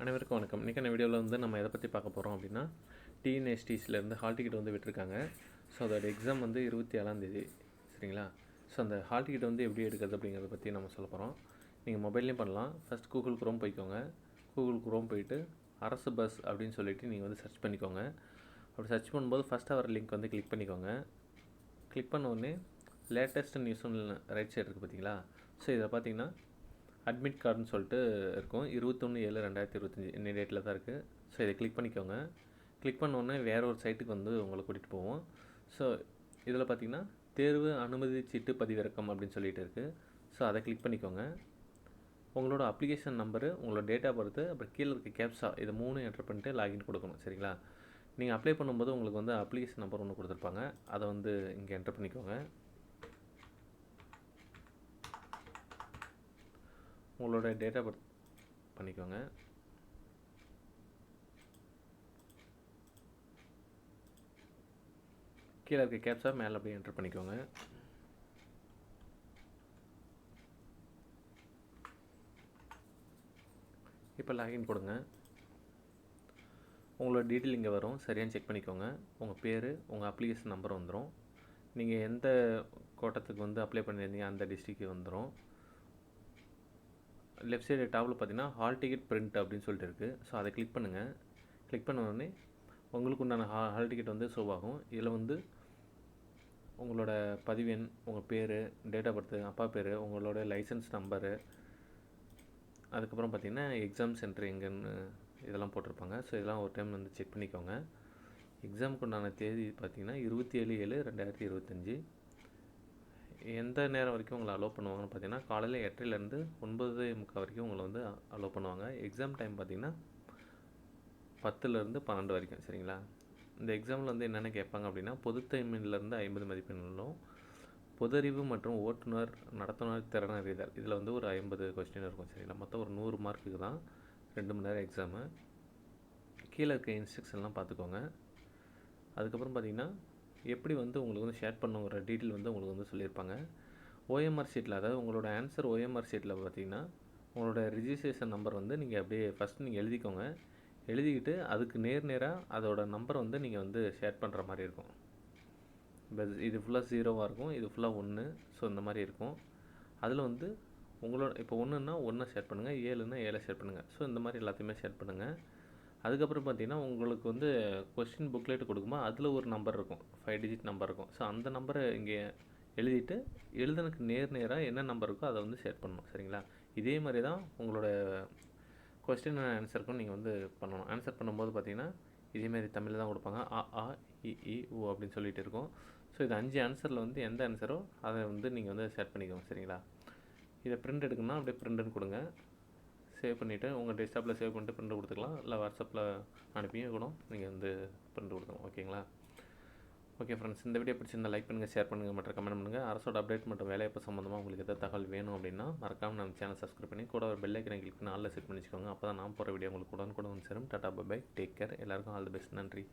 அனைவருக்கும் வணக்கம். இன்றைக்கான வீடியோவில் வந்து நம்ம எதை பற்றி பார்க்க போகிறோம் அப்படின்னா, டிஎன்எஸ்டிஸ்லேருந்து ஹால் டிக்கெட் வந்து விட்டுருக்காங்க. ஸோ அதோட எக்ஸாம் வந்து 27ஆம் தேதி, சரிங்களா? ஸோ அந்த ஹால் டிக்கெட் வந்து எப்படி எடுக்கிறது அப்படிங்கிறத பற்றி நம்ம சொல்ல போகிறோம். நீங்கள் மொபைல்லையும் பண்ணலாம். ஃபஸ்ட் கூகுள் குரோம் போய்க்கோங்க. கூகுள் குரோம் போயிட்டு அரசு பஸ் அப்படின்னு சொல்லிட்டு நீங்கள் வந்து சர்ச் பண்ணிக்கோங்க. அப்படி சர்ச் பண்ணும்போது ஃபஸ்ட் அவர் லிங்க் வந்து கிளிக் பண்ணிக்கோங்க. கிளிக் பண்ண உடனே லேட்டஸ்ட் நியூஸ்னு ரைட் சைடு இருக்குது பார்த்தீங்களா? ஸோ இதில் பார்த்தீங்கன்னா அட்மிட் கார்டுன்னு சொல்லிட்டு இருக்கும். 21/7/2025 இன்னி டேட்டில் தான் இருக்குது. ஸோ இதை கிளிக் பண்ணிக்கோங்க. கிளிக் பண்ணோடனே வேறு ஒரு சைட்டுக்கு வந்து உங்களை கூட்டிகிட்டு போவோம். ஸோ இதில் பார்த்தீங்கன்னா தேர்வு அனுமதி சீட்டு பதிவிறக்கம் அப்படின்னு சொல்லிட்டு இருக்குது. ஸோ அதை கிளிக் பண்ணிக்கோங்க. உங்களோட அப்ளிகேஷன் நம்பரு, உங்களோட டேட் ஆஃப் பர்த்து, அப்புறம் கீழே இருக்க கேப்ஸா இது 3 என்டர் பண்ணிட்டு லாகின் கொடுக்கணும், சரிங்களா? நீங்கள் அப்ளை பண்ணும்போது உங்களுக்கு வந்து அப்ளிகேஷன் நம்பர் ஒன்று கொடுத்துருப்பாங்க. அதை வந்து இங்கே என்டர் பண்ணிக்கோங்க. உங்களோட டேட் ஆஃப் பர்த் பண்ணிக்கோங்க. கீழே இருக்க கேப்ஸா மேலே அப்படியே என்டர் பண்ணிக்கோங்க. இப்போ லாகின் கொடுங்க. உங்களோட டீட்டெயில் இங்கே வரும். சரியானு செக் பண்ணிக்கோங்க. உங்கள் பேர், உங்கள் அப்ளிகேஷன் நம்பர் வந்துடும். நீங்கள் எந்த கோட்டத்துக்கு வந்து அப்ளை பண்ணியிருந்தீங்க அந்த டிஸ்ட்ரிக்கு வந்துடும். லெஃப்ட் சைடு டாப்பில் பார்த்தீங்கன்னா ஹால் டிக்கெட் பிரிண்ட் அப்படின்னு சொல்லிட்டு இருக்குது. ஸோ அதை கிளிக் பண்ணுங்கள். கிளிக் பண்ண உடனே உங்களுக்கு உண்டான ஹால் டிக்கெட் வந்து ஷோ ஆகும். இதில் வந்து உங்களோட பதிவு எண், உங்கள் பேர், டேட் ஆஃப் பர்த்து, அப்பா பேர், உங்களோட லைசன்ஸ் நம்பரு, அதுக்கப்புறம் பார்த்திங்கன்னா எக்ஸாம் சென்டர் எங்கேன்னு இதெல்லாம் போட்டிருப்பாங்க. ஸோ இதெல்லாம் ஒரு டைம் வந்து செக் பண்ணிக்கோங்க. எக்ஸாமுக்கு உண்டான தேதி பார்த்திங்கன்னா 27/7/2025. எந்த நேரம் வரைக்கும் உங்களை அலோவ் பண்ணுவாங்கன்னு பார்த்தீங்கன்னா காலையில் 8:30லேருந்து 9:45 வரைக்கும் உங்களை வந்து அலோவ் பண்ணுவாங்க. எக்ஸாம் டைம் பார்த்திங்கன்னா 10லேருந்து 12 வரைக்கும், சரிங்களா? இந்த எக்ஸாமில் வந்து என்னென்ன கேட்பாங்க அப்படின்னா பொதுத்தமிழ்லேருந்து 50 மதிப்பெண்களும், பொதறிவு மற்றும் ஓட்டுநர் நடத்துனர் திறன் அறிதல் இதில் வந்து ஒரு 50 கொஸ்டின் இருக்கும், சரிங்களா? மொத்தம் ஒரு 100 மார்க்குக்கு தான் 2 மணி நேரம் எக்ஸாமு. கீழே இருக்க இன்ஸ்ட்ரக்ஷன்லாம் பார்த்துக்கோங்க. அதுக்கப்புறம் பார்த்திங்கன்னா எப்படி வந்து உங்களுக்கு வந்து ஷேர் பண்ணுங்கிற டீட்டெயில் வந்து உங்களுக்கு வந்து சொல்லியிருப்பாங்க. ஓஎம்ஆர் ஷீட்டில், அதாவது உங்களோட ஆன்சர் ஓஎம்ஆர் ஷீட்டில் பார்த்திங்கன்னா உங்களோட ரிஜிஸ்ட்ரேஷன் நம்பர் வந்து நீங்கள் அப்படியே ஃபஸ்ட்டு நீங்கள் எழுதிக்கோங்க. எழுதிக்கிட்டு அதுக்கு நேராக அதோட நம்பர் வந்து நீங்கள் வந்து ஷேர் பண்ணுற மாதிரி இருக்கும். இப்போ இது ஃபுல்லாக 0வாக இருக்கும், இது ஃபுல்லாக 1. ஸோ இந்த மாதிரி இருக்கும். அதில் வந்து உங்களோட இப்போ 1ன்னா 1 ஷேர் பண்ணுங்கள், 7ன்னா 7 ஷேர் பண்ணுங்கள். ஸோ இந்த மாதிரி எல்லாத்தையுமே ஷேர் பண்ணுங்கள். அதுக்கப்புறம் பார்த்திங்கன்னா உங்களுக்கு வந்து கொஸ்டின் புக்லெட் கொடுக்கும்போது அதில் ஒரு நம்பர் இருக்கும், 5 டிஜிட் நம்பர் இருக்கும். ஸோ அந்த நம்பரை இங்கே எழுதிட்டு எழுதுனதுக்கு நேராக என்ன நம்பர் இருக்கோ அதை வந்து ஷேர் பண்ணணும், சரிங்களா? இதே மாதிரி தான் உங்களோட கொஸ்டின் ஆன்சருக்கும் நீங்கள் வந்து பண்ணணும். ஆன்சர் பண்ணும்போது பார்த்திங்கன்னா இதேமாரி தமிழில் தான் கொடுப்பாங்க. அ ஆ இ ஈ உ அப்படின்னு சொல்லிட்டு இருக்கும். ஸோ இது 5 ஆன்சரில் வந்து எந்த ஆன்சரோ அதை வந்து நீங்கள் வந்து ஷேர் பண்ணிக்கோங்க, சரிங்களா? இதை பிரிண்ட் எடுக்கணும்னா அப்படியே பிரிண்ட்டுன்னு கொடுங்க. சேவ் பண்ணிவிட்டு உங்கள் டெஸ்க்டாப்பில் சேவ் பண்ணிட்டு பிரிண்ட் கொடுத்துக்கலாம். இல்லை வாட்ஸ்அப்பில் அனுப்பியும் கூட நீங்கள் வந்து பிரிண்ட் கொடுத்துக்கலாம், ஓகேங்களா? ஓகே ஃப்ரெண்ட்ஸ், இந்த வீடியோ பிடிச்சிருந்தா லைக் பண்ணுங்கள், ஷேர் பண்ணுங்கள் மற்றும் கமெண்ட் பண்ணுங்கள். அரசோட அப்டேட் மற்றும் வேலைவாய்ப்பு சம்மந்தமாக உங்களுக்கு எதாவது தகவல் வேணும் அப்படின்னா மறக்காமல் நம்ம சேனல் சப்ஸ்கிரைப் பண்ணி கூட ஒரு பெல் ஐக்கனை கிளிக் பண்ணி ஆல்ல செட் பண்ணி வச்சுக்கோங்க. அப்போ தான் நான் போகிற வீடியோ உங்களுக்கு உடனுக்குடன் வந்து சேரும். Ta-ta bye, take care. எல்லாருக்கும் ஆல் தி பெஸ்ட். நன்றி.